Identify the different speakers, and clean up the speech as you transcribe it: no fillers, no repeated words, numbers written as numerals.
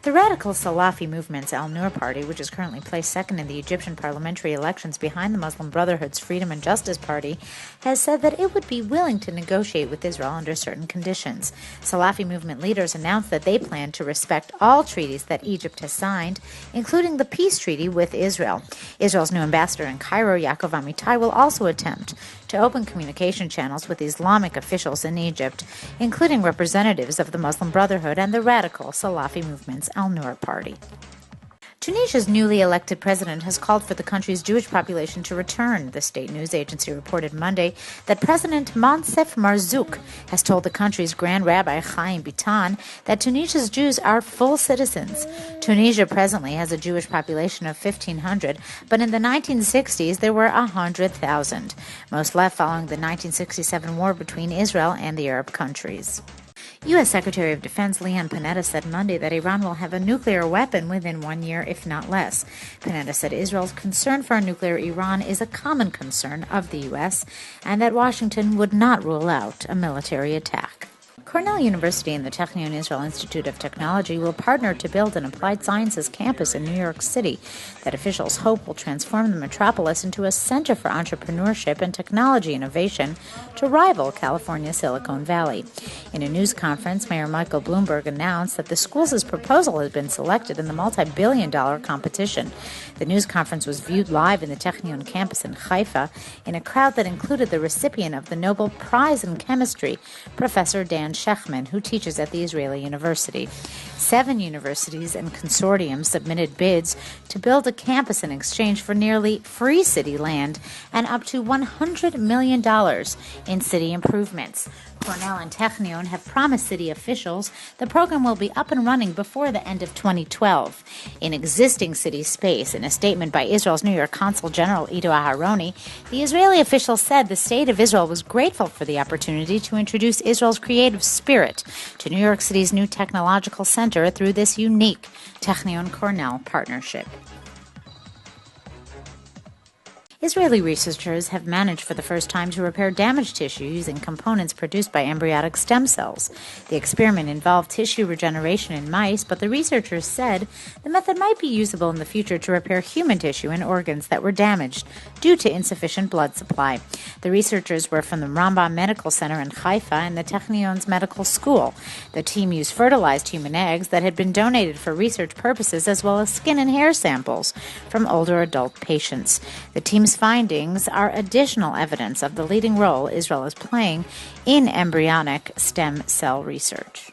Speaker 1: The radical Salafi movement's Al-Nur party, which is currently placed second in the Egyptian parliamentary elections behind the Muslim Brotherhood's Freedom and Justice Party, has said that it would be willing to negotiate with Israel under certain conditions. Salafi movement leaders announced that they plan to respect all treaties that Egypt has signed, including the peace treaty with Israel. Israel's new ambassador in Cairo, Yaakov Amitai, will also attempt to open communication channels with Islamic officials in Egypt, including representatives of the Muslim Brotherhood and the radical Salafi movement's Al-Nur party. Tunisia's newly elected president has called for the country's Jewish population to return. The state news agency reported Monday that President Moncef Marzouk has told the country's Grand Rabbi Chaim Bitan that Tunisia's Jews are full citizens. Tunisia presently has a Jewish population of 1,500, but in the 1960s there were 100,000. Most left following the 1967 war between Israel and the Arab countries. U.S. Secretary of Defense Leon Panetta said Monday that Iran will have a nuclear weapon within 1 year, if not less. Panetta said Israel's concern for a nuclear Iran is a common concern of the U.S. and that Washington would not rule out a military attack. Cornell University and the Technion Israel Institute of Technology will partner to build an applied sciences campus in New York City that officials hope will transform the metropolis into a center for entrepreneurship and technology innovation to rival California's Silicon Valley. In a news conference, Mayor Michael Bloomberg announced that the school's proposal has been selected in the multi-billion-dollar competition. The news conference was viewed live in the Technion campus in Haifa in a crowd that included the recipient of the Nobel Prize in Chemistry, Professor Dan Shechman, who teaches at the Israeli University. 7 universities and consortiums submitted bids to build a campus in exchange for nearly free city land and up to $100 million in city improvements. Cornell and Technion have promised city officials the program will be up and running before the end of 2012. In existing city space, in a statement by Israel's New York Consul General Ido Aharoni, the Israeli official said the state of Israel was grateful for the opportunity to introduce Israel's creative spirit to New York City's new technological center through this unique Technion-Cornell partnership. Israeli researchers have managed for the first time to repair damaged tissue using components produced by embryonic stem cells. The experiment involved tissue regeneration in mice, but the researchers said the method might be usable in the future to repair human tissue and organs that were damaged due to insufficient blood supply. The researchers were from the Rambam Medical Center in Haifa and the Technion's medical school. The team used fertilized human eggs that had been donated for research purposes, as well as skin and hair samples from older adult patients. The team's findings are additional evidence of the leading role Israel is playing in embryonic stem cell research.